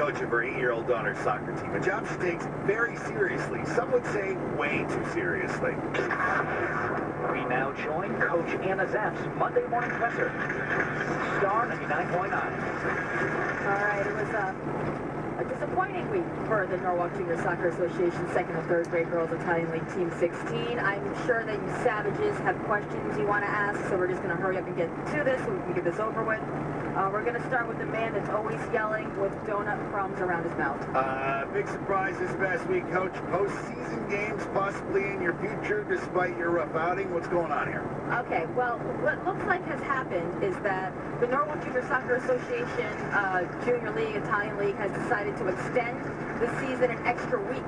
coach of her 8-year-old daughter's soccer team, a job she takes very seriously. Some would say way too seriously. We now join Coach Anna Zapp's Monday Morning Presser. Star 99.9. All right, it was a disappointing week for the Norwalk Junior Soccer Association 2nd and 3rd grade girls Italian League Team 16. I'm sure that you savages have questions you want to ask, so we're just going to hurry up and get to this so we can get this over with. We're going to start with the man that's always yelling with donut crumbs around his mouth. Big surprise this past week, Coach. Postseason games possibly in your future despite your rough outing. What's going on here? Okay, well, what looks like has happened is that the Norwalk Junior Soccer Association Junior League, Italian League, has decided to extend the season an extra week.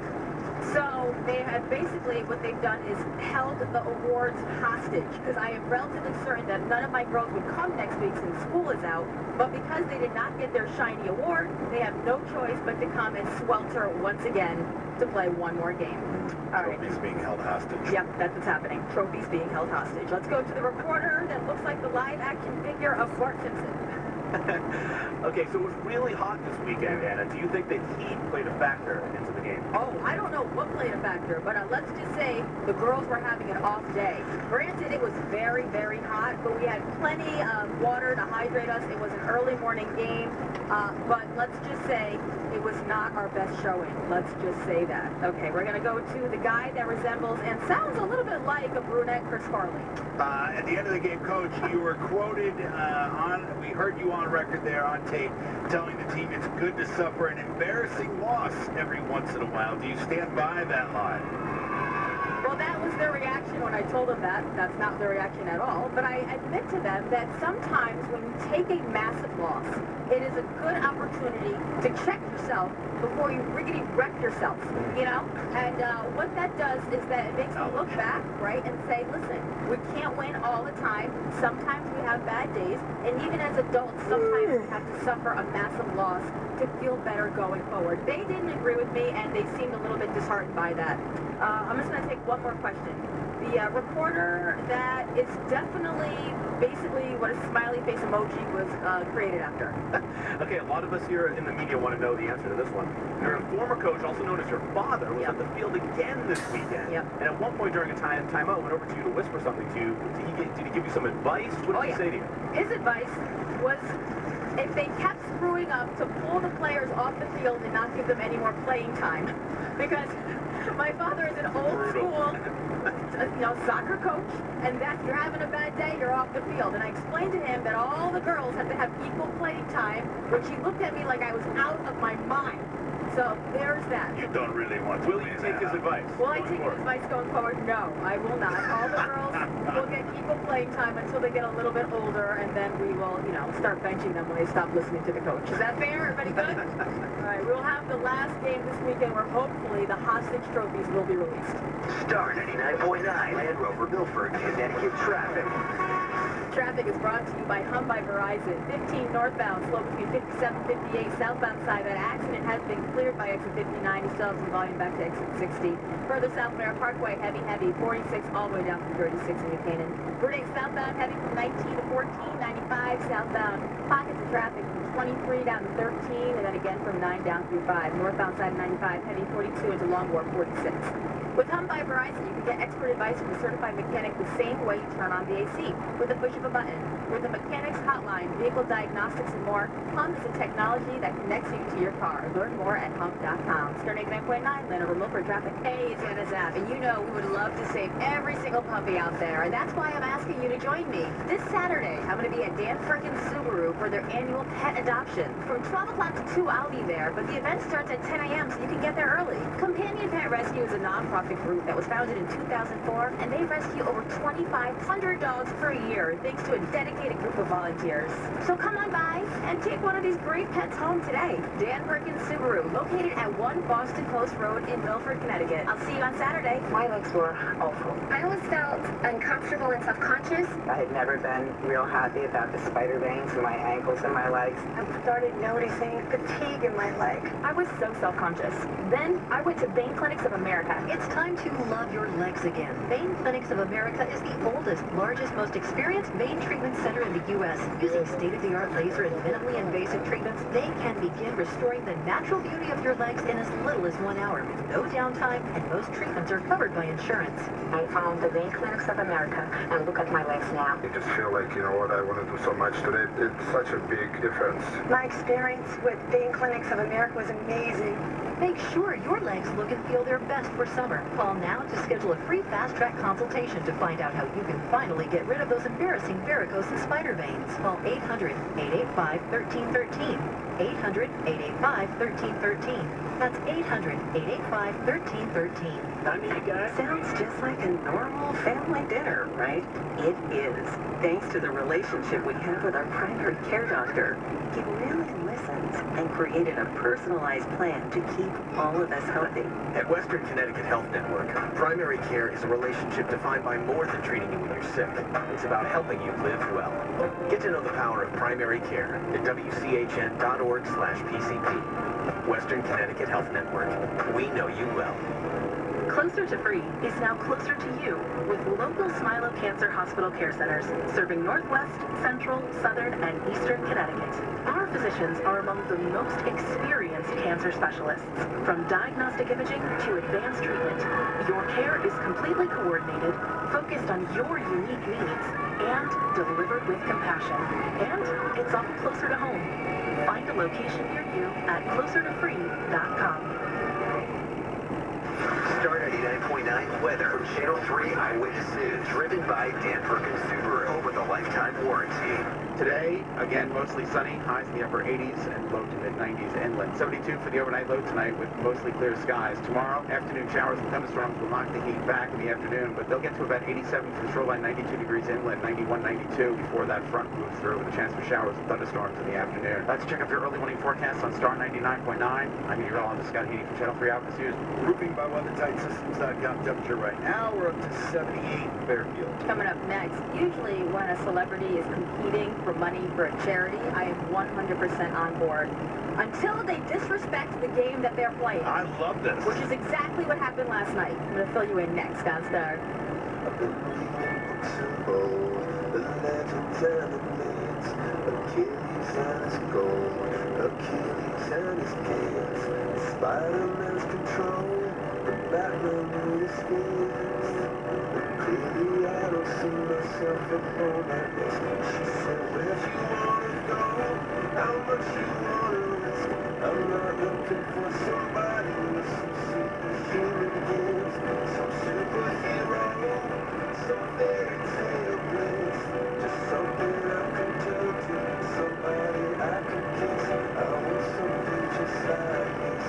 So they have basically, what they've done is held the awards hostage, because I am relatively certain that none of my girls would come next week since school is out, but because they did not get their shiny award, they have no choice but to come and swelter once again to play one more game. All right. Trophies being held hostage. Yep, that's what's happening. Trophies being held hostage. Let's go to the reporter that looks like the live-action figure of Bart Simpson. Okay, so it was really hot this weekend, Anna. Do you think the heat played a factor into the game? Oh, I don't know what played a factor, but let's just say the girls were having an off day. Granted, it was very, very hot, but we had plenty of water to hydrate us. It was an early morning game, but let's just say it was not our best showing. Let's just say that. Okay, we're going to go to the guy that resembles and sounds a little bit like a brunette Chris Farley. At the end of the game, Coach, you were quoted we heard you on record there on tape telling the team it's good to suffer an embarrassing loss every once in a while. Do you stand by that line? Well, that was their reaction when I told them that. That's not their reaction at all. But I admit to them that sometimes when you take a massive loss, it is a good opportunity to check yourself before you riggedy wreck yourself, you know? And what that does is that it makes you look back, right, and say, listen, we can't win all the time. Sometimes we have bad days. And even as adults, sometimes we have to suffer a massive loss to feel better going forward. They didn't agree with me, and they seemed a little bit disheartened by that. I'm just going to take one more question. The reporter that is definitely basically what a smiley face emoji was created after. Okay, a lot of us here in the media want to know the answer to this one. Your former coach, also known as your father, was at the field again this weekend. And at one point during a timeout, went over to you to whisper something to you. Did he give you some advice? What did he say to you? His advice was, if they kept screwing up, to pull the players off the field and not give them any more playing time. Because my father is an old school soccer coach, and that you're having a bad day, you're off the field. And I explained to him that all the girls had to have equal playing time, which he looked at me like I was out of my mind. So there's that. You don't really want to. Will you take his advice? Will I take his advice going forward? No, I will not. All the girls will get equal playing time until they get a little bit older, and then we will, start benching them when they stop listening to the coach. Is that fair? Everybody good? All right, we'll have the last game this weekend where hopefully the hostage trophies will be released. Star 99.9 Land Rover Milford, Connecticut traffic. Traffic is brought to you by Hum by Verizon. 15 northbound, slow between 57 and 58 southbound side. That accident has been cleared by exit 59. You still have some volume back to exit 60. Further south, Mara Parkway, heavy, 46 all the way down to 36 in New Canaan. Route 8 southbound, heavy from 19 to 14, 95 southbound. Pockets of traffic from 23 down to 13, and then again from 9 down through 5. Northbound side of 95, heavy 42 into Longmore, 46. With Hum by Verizon, you can get expert advice from a certified mechanic the same way you turn on the AC, with the push of a button. With the mechanic's hotline, vehicle diagnostics, and more, Hum is a technology that connects you to your car. Learn more at hum.com. Star 99.9, Land Rover Milford traffic. Hey, it's Anna Zapp, and you know we would love to save every single puppy out there, and that's why I'm asking you to join me. This Saturday, I'm going to be at Dan Perkins Subaru for their annual pet adoption. From 12 o'clock to 2, I'll be there, but the event starts at 10 a.m., so you can get there early. Companion Pet Rescue is a nonprofit group that was founded in 2004, and they rescue over 2,500 dogs per year, thanks to a dedicated group of volunteers. So come on by and take one of these great pets home today. Dan Perkins Subaru, located at 1 Boston Post Road in Milford, Connecticut. I'll see you on Saturday. My legs were awful. I always felt uncomfortable and self-conscious. I had never been real happy about the spider veins in my ankles and my legs. I started noticing fatigue in my leg. I was so self-conscious. Then I went to Vein Clinics of America. It's time to love your legs again. Vein Clinics of America is the oldest, largest, most experienced vein treatment center in the U.S. Using state-of-the-art laser and minimally invasive treatments, they can begin restoring the natural beauty of your legs in as little as 1 hour with no downtime, and most treatments are covered by insurance. I found the Vein Clinics of America, and look at my legs now. I just feel like, you know what, I want to do so much today. It's such a big difference. My experience with Vein Clinics of America was amazing. Make sure your legs look and feel their best for summer. Call now to schedule a free fast-track consultation to find out how you can finally get rid of those embarrassing varicose and spider veins. Call 800-885-1313. 800-885-1313. That's 800-885-1313. I mean, you guys, sounds just like a normal family dinner, right? It is, thanks to the relationship we have with our primary care doctor. He really listens and created a personalized plan to keep all of us healthy. At Western Connecticut Health Network, primary care is a relationship defined by more than treating you when you're sick. It's about helping you live well. Get to know the power of primary care at wchn.org/PCP. Western Connecticut Health Network. We know you well. Closer to Free is now closer to you with local Smilo Cancer Hospital Care Centers serving Northwest, Central, Southern, and Eastern Connecticut. Our physicians are among the most experienced cancer specialists. From diagnostic imaging to advanced treatment, your care is completely coordinated, focused on your unique needs, and delivered with compassion. And it's all closer to home. Find a location near you at closertofree.com. Star 99.9 weather from Channel 3 Eyewitness News, driven by Dan Perkins Subaru with a lifetime warranty. Today, again, mostly sunny, highs in the upper 80s and low to mid-90s inland. 72 for the overnight low tonight with mostly clear skies. Tomorrow, afternoon showers and thunderstorms will knock the heat back in the afternoon, but they'll get to about 87 for the shoreline, 92 degrees inland, 91, 92 before that front moves through with a chance for showers and thunderstorms in the afternoon. Let's check up your early morning forecast on Star 99.9. I'm meteorologist Scott Heaney from Channel 3 Eyewitness News. Roofing by WeatherTightSystems.com. Temperature right now, we're up to 78 in Fairfield. Coming up next, usually when a celebrity is competing for money for a charity, I am 100% on board. Until they disrespect the game that they're playing. I love this. Which is exactly what happened last night. I'm going to fill you in next on Star. Spider-Man's control, the Batman with his fears. Clearly I don't see myself upon that list. She said, where you wanna go, how much you wanna risk. I'm not looking for somebody with some superhuman gifts, some superhero, some fairy tale bliss. Just something I can turn to, somebody I can kiss. I want something just like this.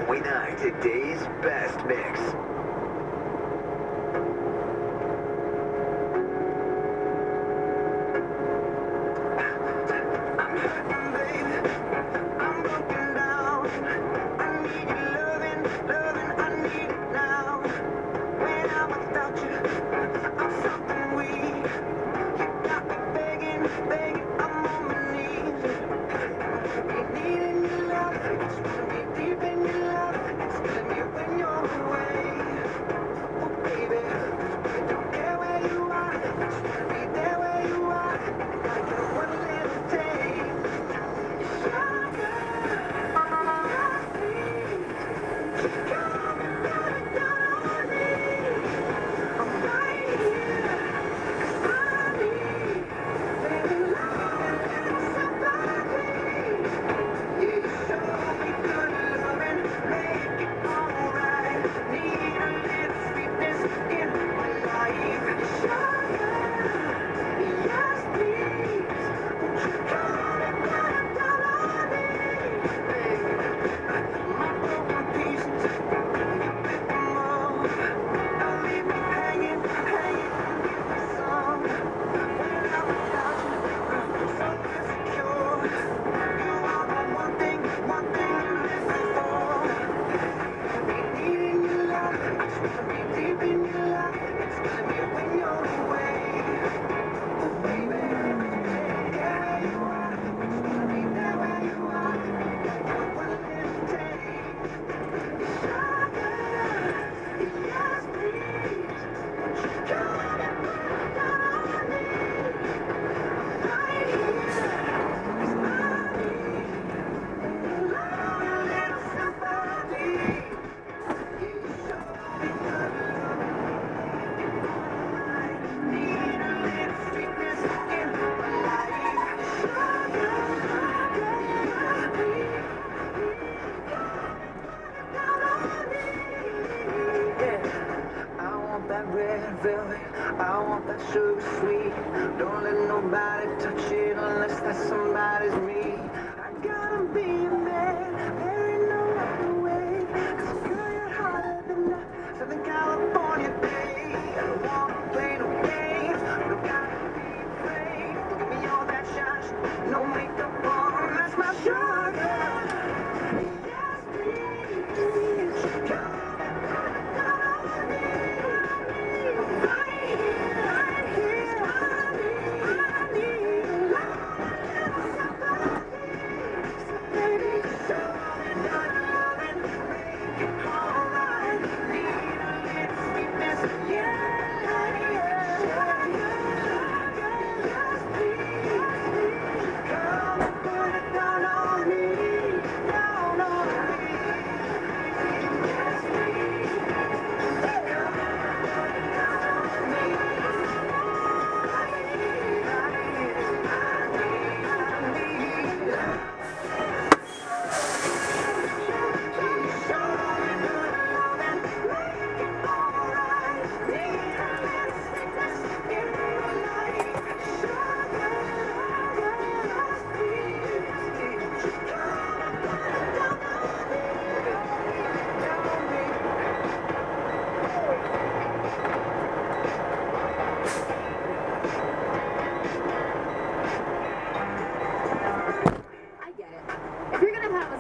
99.9, today's best mix. I want that sugar sweet. Don't let nobody touch it unless that somebody's me. I gotta be a man, there ain't no other way. 'Cause girl, you're hotter than that Southern California day. I don't wanna play no games, don't gotta be afraid. Give me all that shine, no makeup on, that's my sugar. Yes, please, come.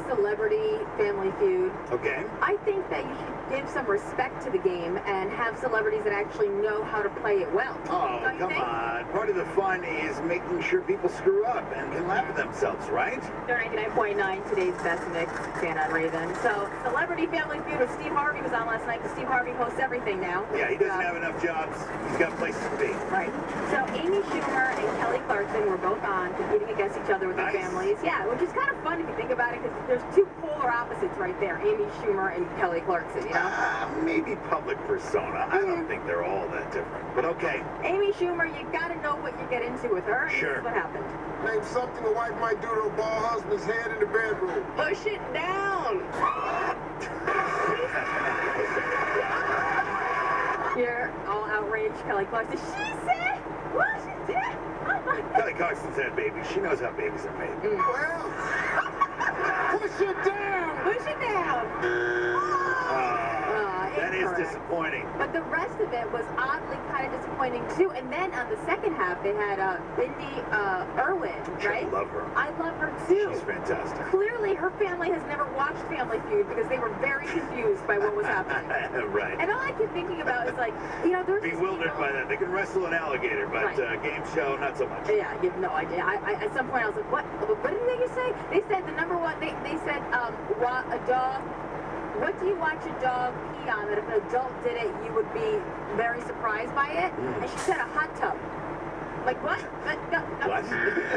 Celebrity Family Feud. Okay. I think that you should give some respect to the game and have celebrities that actually know how to play it well. Oh, come on. Part of the fun is making sure people screw up and can laugh at themselves, right? 99.9, today's best mix, Dan on Raven. So, Celebrity Family Feud with Steve Harvey was on last night because Steve Harvey hosts everything now. Yeah, he doesn't have enough jobs. He's got places to be. Right. So, Amy Schumer and Kelly Clarkson were both on, competing against each other with their families. Yeah, which is kind of fun if you think about it because there's two polar opposites right there, Amy Schumer and Kelly Clarkson, you know? Maybe public persona. I don't think they're all that different, but okay. Amy Schumer, you gotta know what you get into with her. Sure. This is what happened. Name something a wife might do to a bald husband's head in the bedroom. Push it down. You're all outraged, Kelly Clarkson. She said, what she said? Kelly Clarkson's had babies. She knows how babies are made. Well, push it down. Push it down. disappointing. But the rest of it was oddly kind of disappointing too. And then on the second half, they had Bindi Irwin, right? I love her. I love her too. She's fantastic. Clearly, her family has never watched Family Feud because they were very confused by what was happening. Right. And all I keep thinking about is like, you know, there's bewildered by that. They can wrestle an alligator, but game show, not so much. Yeah, you have no idea. At some point, I was like, what did they just say? They said the number one. They said a dog. What do you watch a dog pee on that if an adult did it, you would be very surprised by it? And she said a hot tub. Like what? No. What?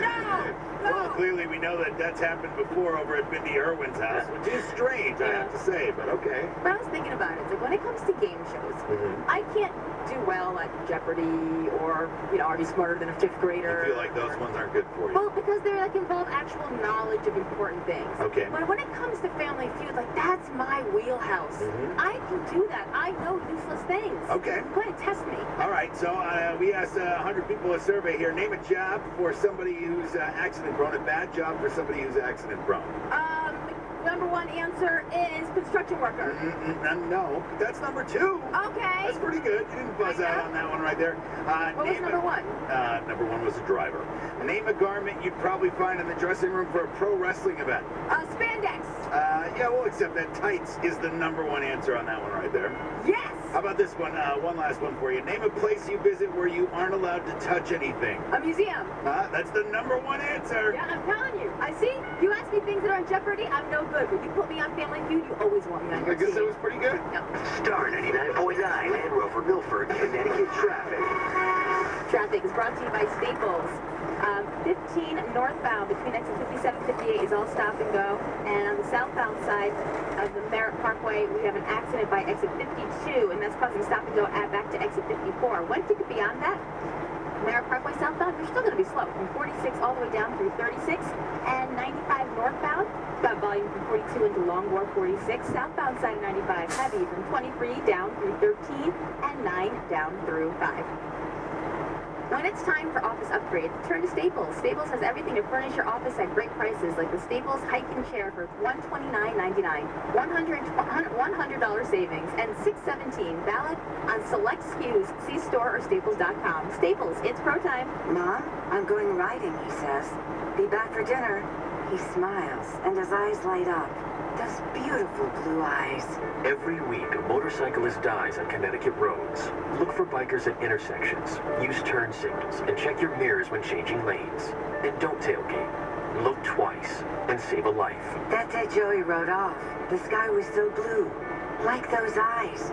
No. Well, clearly we know that that's happened before over at Bindi Irwin's house, which is strange, I have to say, but okay. But I was thinking about it. It's like when it comes to game shows, I can't do well at Jeopardy or, you know, Are You Smarter Than a Fifth Grader? You feel like those ones aren't good for you? Well, because they're like involve actual knowledge of important things. Okay. But when it comes to Family Feud, like that's my wheelhouse. I can do that. I know useless things. Okay. Go ahead, test me. All right, so we asked 100 people a survey here. Name a job for somebody who's accident-prone, a bad job for somebody who's accident-prone. Number one answer is construction worker. No, that's number two. Okay. That's pretty good. You didn't buzz out on that one right there. What was number one? Number one was a driver. Name a garment you'd probably find in the dressing room for a pro wrestling event. Spandex. Yeah, we'll accept that. Tights is the number one answer on that one right there. Yes. How about this one? One last one for you. Name a place you visit where you aren't allowed to touch anything. A museum. That's the number one answer. Yeah, I'm telling you. I see. You ask me things that are on Jeopardy, I'm no good. But you put me on Family Feud, you always want me on your team. I guess it was pretty good. No. Star 99.9 and Rover Milford, Connecticut traffic. Traffic is brought to you by Staples. 15 northbound between exit 57 and 58 is all stop and go. And on the southbound side of the Merritt Parkway, we have an accident by exit 52, and that's causing stop and go back to exit 54. Once you get beyond that, Merritt Parkway southbound, you're still going to be slow from 46 all the way down through 36, and 95 northbound, got volume from 42 into Long Wharf 46, southbound side of 95 heavy from 23 down through 13, and 9 down through 5. When it's time for office upgrade, turn to Staples. Staples has everything to furnish your office at great prices, like the Staples hiking chair for $129.99, $100 savings, and $617 valid on select SKUs. See store or staples.com. Staples, it's pro time. Mom, I'm going riding, he says. Be back for dinner. He smiles, and his eyes light up. Those beautiful blue eyes. Every week, a motorcyclist dies on Connecticut roads. Look for bikers at intersections. Use turn signals and check your mirrors when changing lanes. And don't tailgate. Look twice and save a life. That day Joey rode off, the sky was so blue, like those eyes.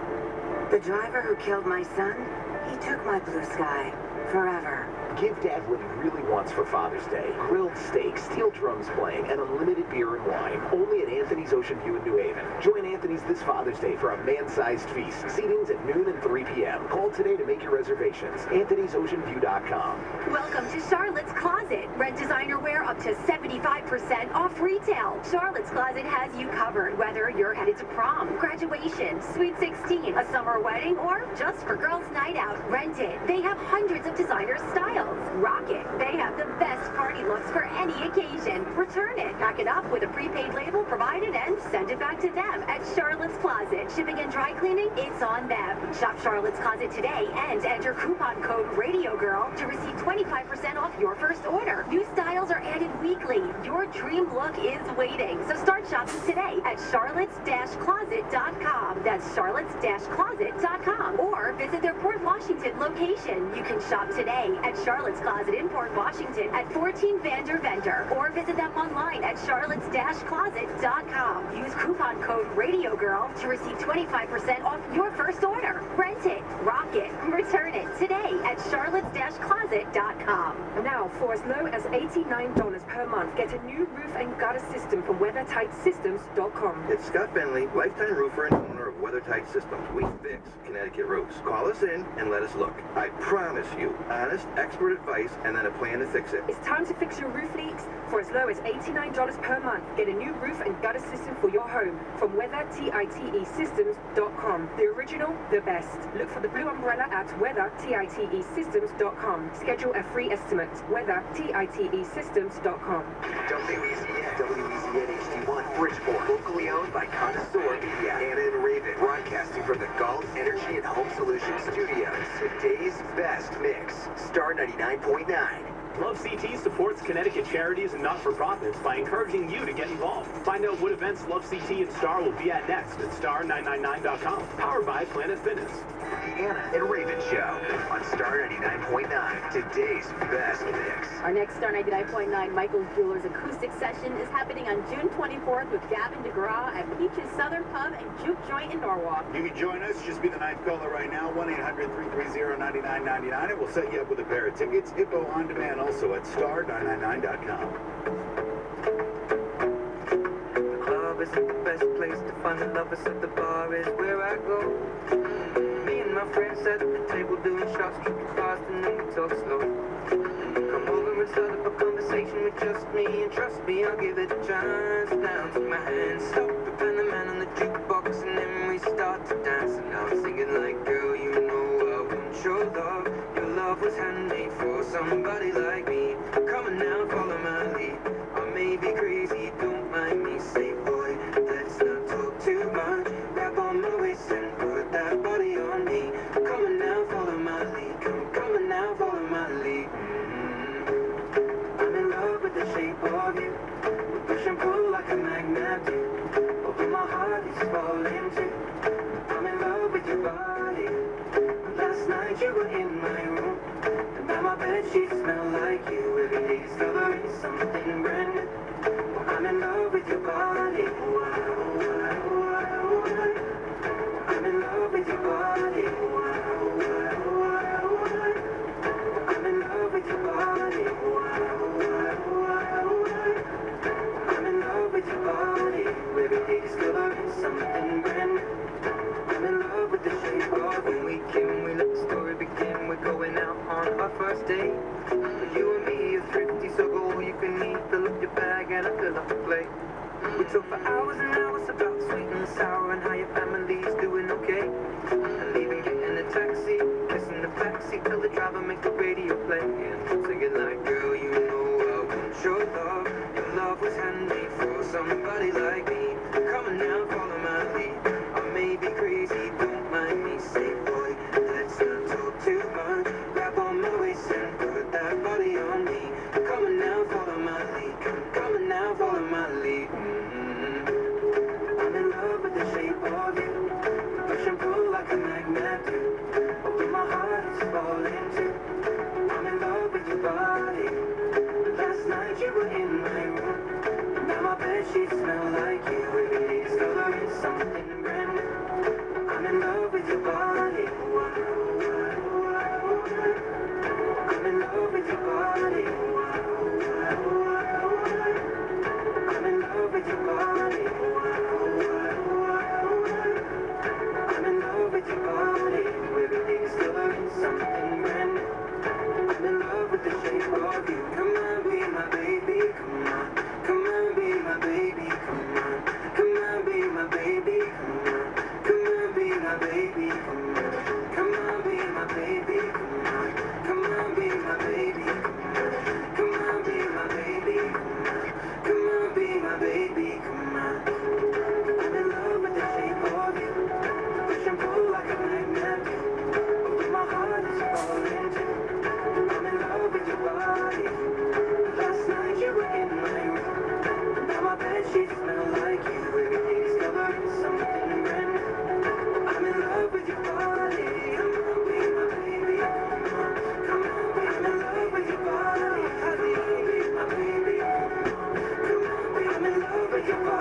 The driver who killed my son, he took my blue sky forever. Give Dad what he really wants for Father's Day. Grilled steak, steel drums playing, and unlimited beer and wine. Only at Anthony's Ocean View in New Haven. Join Anthony's this Father's Day for a man-sized feast. Seatings at noon and 3 p.m. Call today to make your reservations. Anthony'sOceanView.com. Welcome to Charlotte's Closet. Rent designer wear up to 75% off retail. Charlotte's Closet has you covered, whether you're headed to prom, graduation, sweet 16, a summer wedding, or just for girls' night out. Rent it. They have hundreds of designer styles. Rock it. They have the best party looks for any occasion. Return it. Pack it up with a prepaid label provided and send it back to them at Charlotte's Closet. Shipping and dry cleaning, it's on them. Shop Charlotte's Closet today and enter coupon code RadioGirl to receive 25% off your first order. New styles are added weekly. Your dream look is waiting. So start shopping today at charlottes-closet.com. That's charlottes-closet.com. Or visit their Port Washington location. You can shop today at Charlotte's Closet in Port Washington at 14 Vander Vendor, or visit them online at charlottes-closet.com. Use coupon code RadioGirl to receive 25% off your first order. Rent it, rock it, return it today at charlottes-closet.com. Now, for as low as $89 per month, get a new roof and gutter system from WeatherTightSystems.com. It's Scott Bentley, lifetime roofer and owner of WeatherTight Systems. We fix Connecticut roofs. Call us in and let us look. I promise you, honest, expert advice, and then a plan to fix it. It's time to fix your roof leaks for as low as $89 per month. Get a new roof and gutter system for your home from WeatherTightSystems.com. The original, the best. Look for the blue umbrella at WeatherTightSystems.com. Schedule a free estimate. WeatherTightSystems.com. WEZN HD1 Bridgeport. Locally owned by Connoisseur Media. Anna and Raven. Broadcast broadcasting from the Galt Energy and Home Solutions Studios. Today's best mix, Star 99.9. Love CT supports Connecticut charities and not-for-profits by encouraging you to get involved. Find out what events Love CT and Star will be at next at star999.com. Powered by Planet Fitness. The Anna and Raven Show on Star 99.9. Today's best mix. Our next Star 99.9 Michael's Jewelers acoustic session is happening on June 24th with Gavin DeGraw at Peach's Southern Pub and Juke Joint in Norwalk. You can join us. Just be the ninth caller right now. 1-800-330-9999. And we'll set you up with a pair of tickets. Hippo on demand also at star999.com. The club isn't the best place to find the lovers, so the bar is where I go. Me and my friends sat at the table doing shots, tripping fast, and then we talk slow. Come over and start up a conversation with just me, and trust me, I'll give it a chance. Now take my hand, stop, and the man on the jukebox, and then we start to dance. And now I'm singing like, girl, you know I want your love. Your love was handmade for somebody like me. Come on now, follow my lead. I may be crazy, don't mind me. Say, boy, let's not talk too much. Grab on my waist and put that body on me. Come on now, follow my lead. Come on now, follow my lead. I'm in love with the shape of you. We push and pull like a magnet do. Although my heart is falling too. I'm in love with your body. Last night you were in my room, and now my bedsheets smell like you. Every day discovering something brand new. I'm in love with your body. I'm in love with your body. I'm in love with your body. I'm in love with your body. Every day discovering something brand new. I'm in love with the shape of when we came, we let the story begin. We're going out on our first date. You and me are thrifty, so go all you can eat. Fill up your bag and I fill up the plate. We talk for hours and hours about sweet and sour and how your family's doing okay. And even getting a taxi, kissing the backseat, tell the driver make the radio play. And I'm singing like, girl, you know I want your love. Your love was handmade for somebody like me. Come on now, follow my lead. I may be crazy, don't mind me. Say, boy, let's not talk too much. Grab on my waist and put that body on me. Come on now, follow my lead. Come on now, follow my lead. I'm in love with the shape of you. Push and pull like a magnet do. Although my heart is falling too. I'm in love with your body. Last night you were in my room. Now my bedsheets smell like you. Every day discovering something brand new. I'm in love with your body. I'm in love with your body. I'm in love with your body. I'm in love with your body. Every day discovering something brand new. I'm in love with the shape of you. Come on, be my baby. Come on. Come on, be my baby. Come on. Come on, be my baby. Come on. Come on, be my baby. Come on. Come on, be my baby. Come on. Come on, be my baby. Come on, be my baby. Come on, be my baby. Come on. I'm in love with the shape of you. Push and pull like a magnet do. Although my heart is falling too. I'm in love with your body. Last night you were in my room. Now my bedsheets smell like you. Every day discovering something brand new. I'm in love with your body. Come on, be my baby. Come on, be I'm in love with your body. Be my baby. Come on, be I'm in love with your body.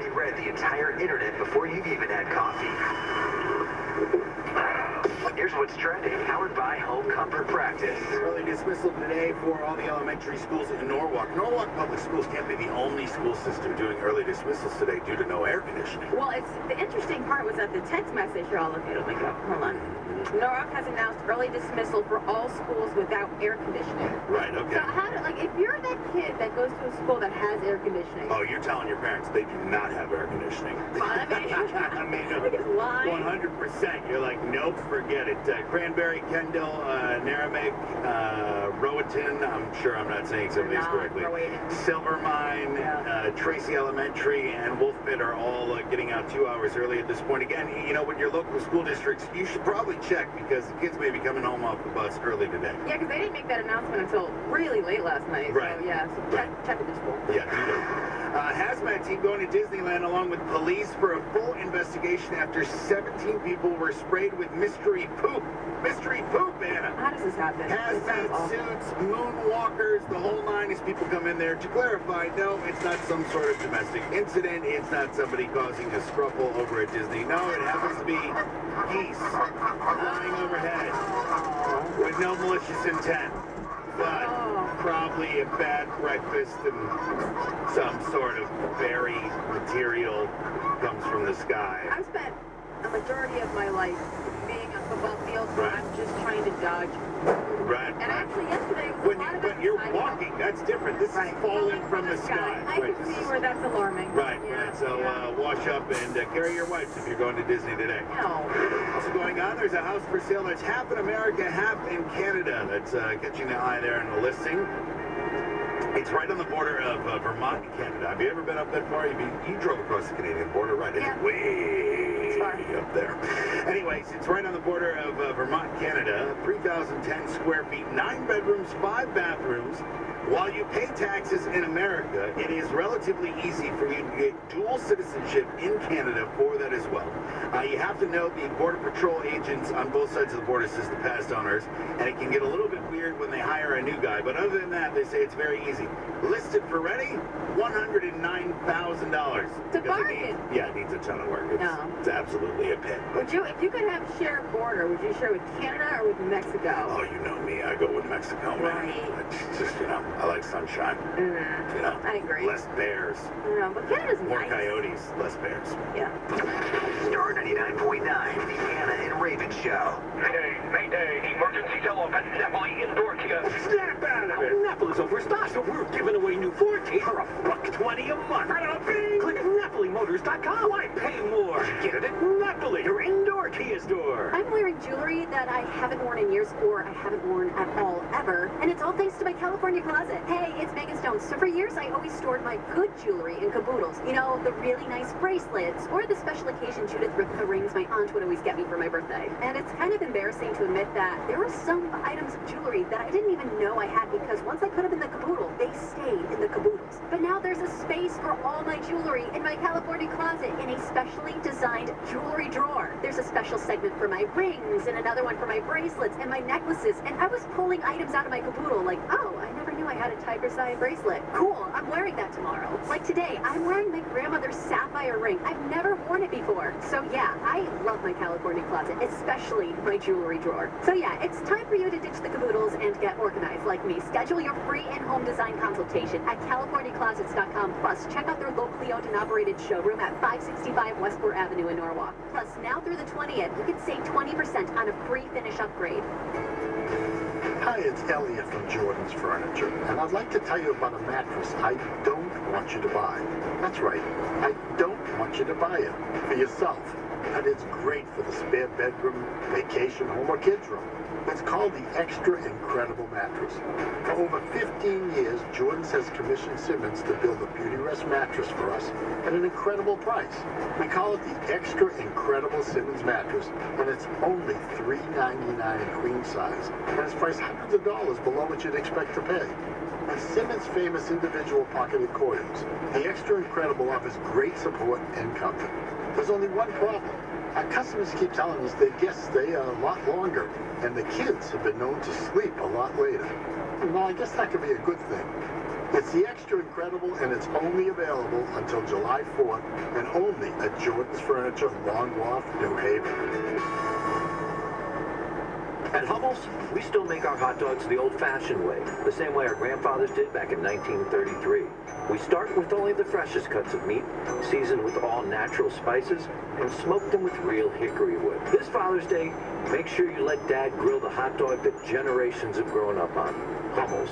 already read the entire internet before you've even had coffee. Here's what's trending, powered by Home Comfort Practice. Early dismissal today for all the elementary schools in Norwalk. Norwalk Public Schools can't be the only school system doing early dismissals today due to no air conditioning. Well, the interesting part was that the text message here, I'll look at it. Hold on. Norwalk has announced early dismissal for all schools without air conditioning. Right, okay. So how do, like, if you're that kid that goes to a school that has air conditioning. Oh, you're telling your parents they do not have air conditioning. I mean, 100%. You're like, nope, forget it. Cranberry, Kendall, Naramik, Roatan, I'm sure I'm not saying some of these correctly. Silvermine, Tracy Elementary, and Wolfbit are all getting out 2 hours early at this point. Again, you know, with your local school districts, you should probably check because the kids may be coming home off the bus early today. Yeah, because they didn't make that announcement until really late last night. Right. So, yeah, so check with the school. Yeah, do that. Hazmat team going to Disneyland along with police for a full investigation after 17 people were sprayed with mystery poop. Mystery poop, Anna. How does this happen? Hazmat suits, moonwalkers, the whole nine as people come in there. To clarify, no, it's not some sort of domestic incident. It's not somebody causing a scruffle over at Disney. No, it happens to be geese flying overhead with no malicious intent. But probably a bad breakfast and some sort of berry material comes from the sky. I've spent a majority of my life being on football field where I'm just trying to dodge. Right. And actually yesterday was a lot of But you're walking. That's different. This is falling from the sky. I can see where that's alarming. Right, right. So wash up and carry your wipes if you're going to Disney today. No. Also going on, there's a house for sale that's half in America, half in Canada. That's catching the eye there in the listing. It's right on the border of Vermont and Canada. Have you ever been up that far? You drove across the Canadian border, right? It's way up there. Anyways, it's right on the border of Vermont, Canada. 3,010 square feet, 9 bedrooms, 5 bathrooms. While you pay taxes in America, it is relatively easy for you to get dual citizenship in Canada for that as well. You have to know the Border Patrol agents on both sides of the border assist the past owners, and it can get a little bit weird when they hire a new guy. But other than that, they say it's very easy. Listed for ready, $109,000. It's a bargain. It needs a ton of work. It's absolutely a pit. Would you, if you could have shared border, would you share with Canada or with Mexico? Oh, you know me. I go with Mexico, man. Right. It's just, you know, I like sunshine. You know, I agree. Less bears. No, but Canada's More nice. coyotes, less bears. Yeah. Star 99.9, the Anna and Raven Show. Mayday, emergency tell-off at Napoli Indoor Kiosk. Snap out of it! Napoli's overstocked, so we're giving away new Ford Ks for $1.20 a month. Click NapoliMotors.com. Why pay more? Get it at Napoli, your indoor Kia store. I'm wearing jewelry that I haven't worn in years or I haven't worn at all ever, and it's all thanks to my California closet. Hey, it's Megan Stone. So for years, I always stored my good jewelry in caboodles. You know, the really nice bracelets or the special occasion Judith Ripka rings my aunt would always get me for my birthday. And it's kind of embarrassing to admit that there were some items of jewelry that I didn't even know I had because once I put them in the caboodle, they stayed in the caboodles. But now there's a space for all my jewelry in my California closet in a specially designed jewelry drawer. There's a special segment for my rings and another one for my bracelets and my necklaces. And I was pulling items out of my caboodle like, oh, I never knew I had a Tiger Sign bracelet. Cool, I'm wearing that tomorrow. Like today, I'm wearing my grandmother's sapphire ring. I've never worn it before. So yeah, I love my California closet, especially my jewelry drawer. So yeah, it's time for you to ditch the caboodles and get organized like me. Schedule your free in-home design consultation at CaliforniaClosets.com. Plus, check out their locally owned and operated showroom at 565 Westport Avenue in Norwalk. Plus, now through the 20th, you can save 20% on a free finish upgrade. Hi, it's Elliot from Jordan's Furniture, and I'd like to tell you about a mattress I don't want you to buy. That's right, I don't want you to buy it for yourself. And it's great for the spare bedroom, vacation home, or kids' room. It's called the Extra Incredible Mattress. For over 15 years, Jordan's has commissioned Simmons to build a Beautyrest mattress for us at an incredible price. We call it the Extra Incredible Simmons Mattress, and it's only $399 queen size, and it's priced hundreds of dollars below what you'd expect to pay. And Simmons' famous individual pocketed coils, the Extra Incredible offers great support and comfort. There's only one problem. Our customers keep telling us their guests stay a lot longer, and the kids have been known to sleep a lot later. Well, I guess that could be a good thing. It's the extra incredible, and it's only available until July 4th, and only at Jordan's Furniture, Long Wharf, New Haven. At Hummel's, we still make our hot dogs the old-fashioned way, the same way our grandfathers did back in 1933. We start with only the freshest cuts of meat, seasoned with all natural spices, and smoke them with real hickory wood. This Father's Day, make sure you let Dad grill the hot dog that generations have grown up on. Hummel's.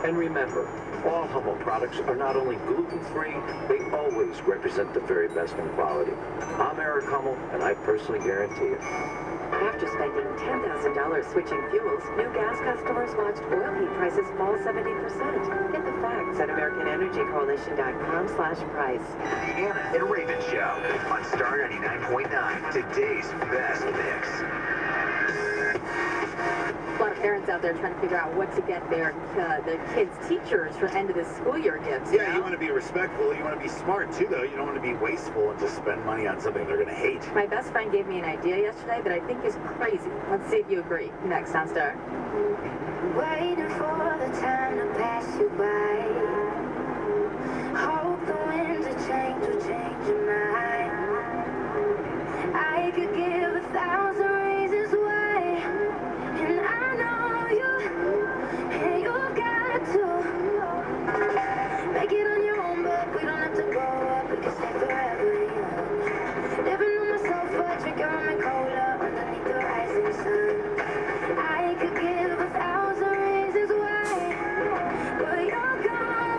And remember, all Hummel products are not only gluten-free, they always represent the very best in quality. I'm Eric Hummel, and I personally guarantee it. After spending $10,000 switching fuels, new gas customers watched oil heat prices fall 70%. Get the facts at AmericanEnergyCoalition.com/price. The Anna and Raven Show on Star 99.9, today's best mix. A lot of parents out there trying to figure out what to get their kids' teachers for the end of the school year gifts. Yeah, you want to be respectful. You want to be smart, too, though. You don't want to be wasteful and just spend money on something they're going to hate. My best friend gave me an idea yesterday that I think is crazy. Let's see if you agree. Next on Star. Waiting for the time to pass you by. Hope the winds of change will change your mind. I could give 1,000 reasons why, and I know you, and you've got to make it on your own, but we don't have to grow up, we can stay forever young. Living on my sofa, drinking rum and cola underneath the rising sun. I could give 1,000 reasons why, but you're gone.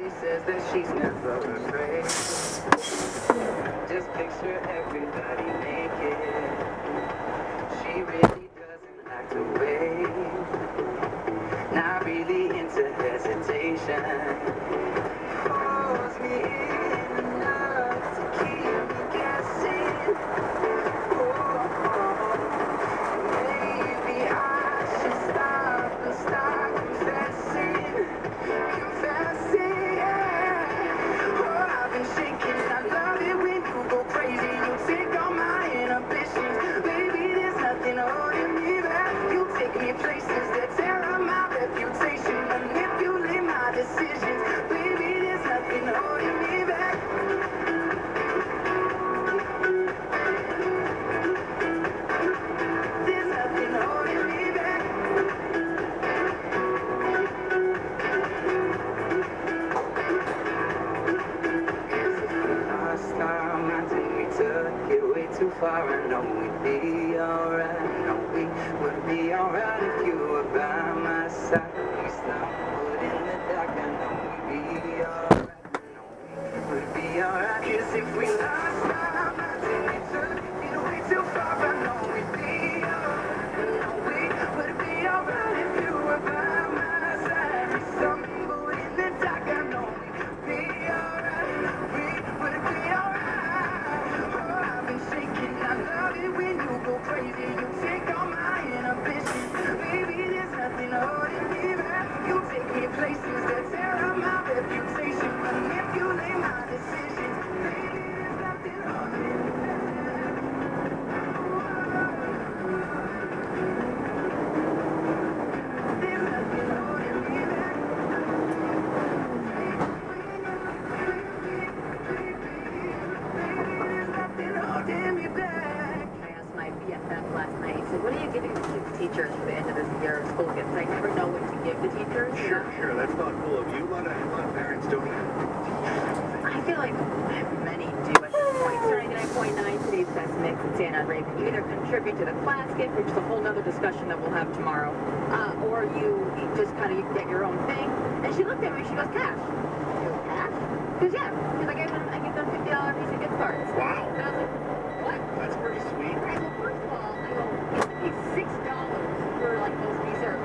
She says that she's never afraid. Just picture everybody naked. She really doesn't act away. Not really into hesitation. Pulls me in enough to keep me guessing. Maybe I should stop and start confessing. Oh, I've been shaking. I love it when you go crazy. You take all my inhibitions. Baby, there's nothing holding me back. You take me places that tear up my reputation. Manipulate my decisions. Baby, there's nothing holding me back. There's nothing holding me back. Last time I think we took it way too far. I know we'd be alright. I know we would be alright if you were by my side. We stumbled in the dark. I know we'd be alright. I know we would be alright. 'Cause if we last time I think we took it way too far. I know we'd be alright. I know we would be alright if you were by my side. We stumbled in the dark. I know we'd be alright. We would be alright. Oh, I've been shaking. I love it when you go crazy. You take all my inhibitions. Baby, there's nothing holding me back. You take me places that tear up my reputation. Manipulate my decisions. Baby, there's nothing holding me back. There's nothing holding me back. There's nothing holding me back. I asked my BFF last night, he said, what are you giving to the teachers for the end of this year of school gifts? I never know what to give the teachers. Sure, that's thoughtful of you. A lot of parents don't even. I feel like many do at this point. Starting at 9.9, today's best mix and Santa and Raven. You either contribute to the class gift, which is a whole nother discussion that we'll have tomorrow, or you just kind of get your own thing. And she looked at me, she goes, cash. I go, cash? Because yeah, because I give them $50 Visa gift cards. Wow. And I was like, what? That's pretty sweet. I go, first of all, I go, you have to pay $6 for like those Visa.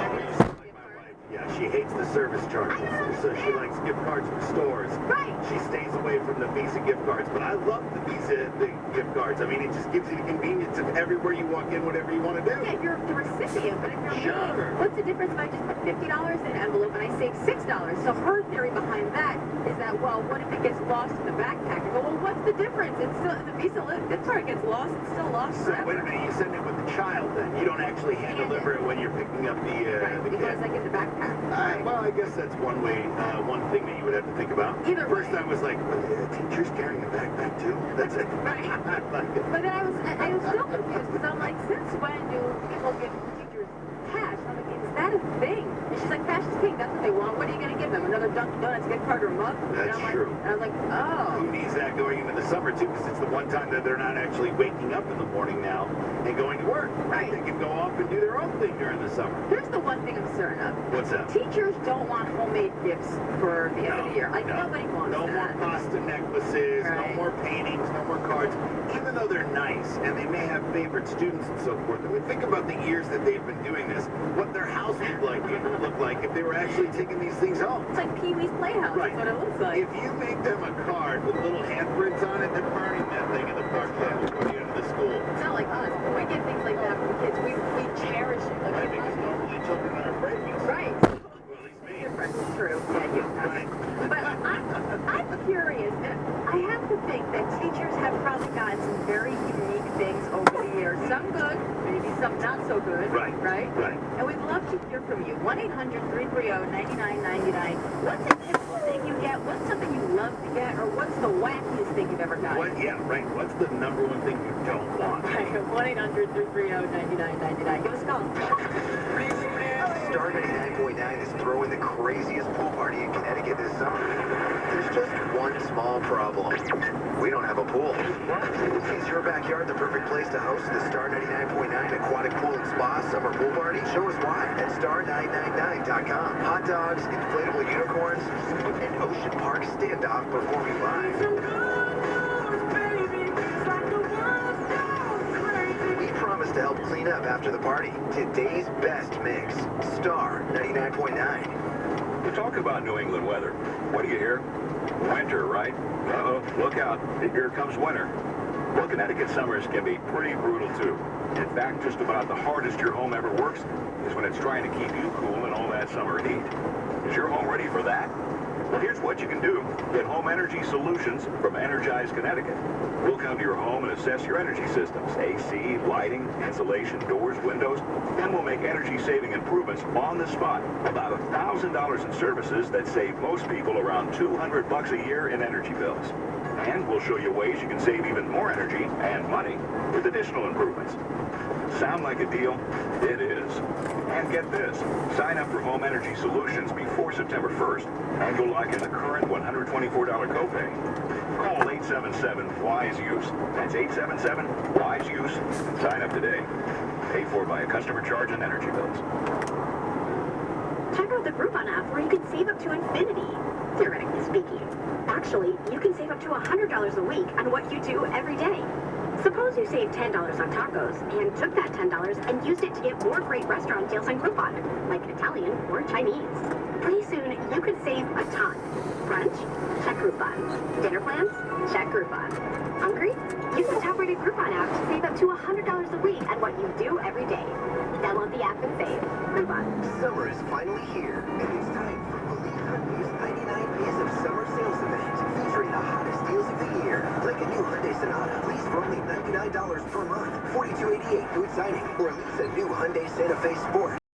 Yeah, she hates the service charges, so she likes gift cards from stores. Right. She stays away from the Visa gift cards, but I love the Visa gift cards. I mean, it just gives you the convenience of everywhere you walk in, whatever you want to do. Yeah, you're the recipient, but if you're me, what's the difference if I just put $50 in an envelope and I save $6? So her theory behind that is that, well, what if it gets lost in the backpack? I go, well, what's the difference? It's still, the Visa gift card gets lost, it's still lost So forever. wait a minute, you send it with the child then? You don't actually hand deliver it when you're picking up the because like in the backpack. Well, I guess that's one way, one thing that you would have to think about. Either First I was like, well, the teacher's carrying a backpack too? That's it. Right. I like it. But then I was still confused because I'm like, since when do people give teachers cash? I'm like, is that a thing? And she's like, cash is king. That's what they want. What are you going to give them? Another Dunkin' Donuts gift card or mug? That's true. And I was like, oh. Who needs that going into the summer too? Because it's the one time that they're not actually waking up in the morning now and going to work. Right. They can go off and do their own thing during the summer. Here's the one thing I'm certain of. What's that? Teachers don't want homemade gifts for the end of the year. Like, nobody wants No that. more pasta necklaces, Right. no more paintings, no more cards. Even though they're nice and they may have favorite students and so forth. I mean, think about the years that they've been doing this. What their house would look like if they were actually taking these things home. It's like Pee-wee's Playhouse. Right. That's what it looks like. If you make them a card with little handprints on it, they're burning that thing in the park lot before you enter the school. It's not like us. When we get things like that for the kids, we cherish it. Like, I think it's hopefully children are afraid of us. Right. Well, at least me. It's true. Yeah, you. Right. But I'm curious. I have to think that teachers have probably gotten some very unique things over the years. Some good, maybe some not so good. Right. Right? Right. And we'd love to hear from you. 1-800-330-9999. What's a typical thing you get? What's something you love to get? Or what's the wackiest thing you've ever gotten? Yeah, right. What's the number one thing you don't want? 1-800-330-9999. Give us a call. Star 99.9 is throwing the craziest pool party in Connecticut this summer. There's just one small problem. We don't have a pool. Is your backyard the perfect place to host the Star 99.9 Aquatic Pool and Spa Summer Pool Party? Show us why at star999.com. Hot dogs, inflatable unicorns, and Ocean Park Standoff performing live. We promise to help clean up after the party. Today's best mix, Star 99.9. We talk about New England weather. What do you hear? Winter, right? Uh-oh, look out. Here comes winter. Well, Connecticut summers can be pretty brutal, too. In fact, just about the hardest your home ever works is when it's trying to keep you cool in all that summer heat. Is your home ready for that? Well, here's what you can do. Get home energy solutions from Energize Connecticut. We'll come to your home and assess your energy systems, AC, lighting, insulation, doors, windows. Then we'll make energy-saving improvements on the spot. About $1,000 in services that save most people around $200 a year in energy bills. And we'll show you ways you can save even more energy and money with additional improvements. Sound like a deal? It is. And get this. Sign up for Home Energy Solutions before September 1st, and you'll lock in the current $124 copay. Call 877-WISE-USE. That's 877-WISE-USE. Sign up today. Paid for by a customer charge and energy bills. Check out the Groupon app where you can save up to infinity, theoretically speaking. Actually, you can save up to $100 a week on what you do every day. Suppose you saved $10 on tacos and took that $10 and used it to get more great restaurant deals on Groupon, like Italian or Chinese. Pretty soon, you could save a ton. Brunch? Check Groupon. Dinner plans? Check Groupon. Hungry? Use the top-rated Groupon app to save up to $100 a week on what you do every day. Download the app and save. Groupon. Summer is finally here, and it's time for Believe Hyundai's 99 Days of Summer Sales Event, featuring the hottest deals of the year, like a new Hyundai Sonata, lease for only $99 per month, $42.88 through signing, or lease a new Hyundai Santa Fe Sport.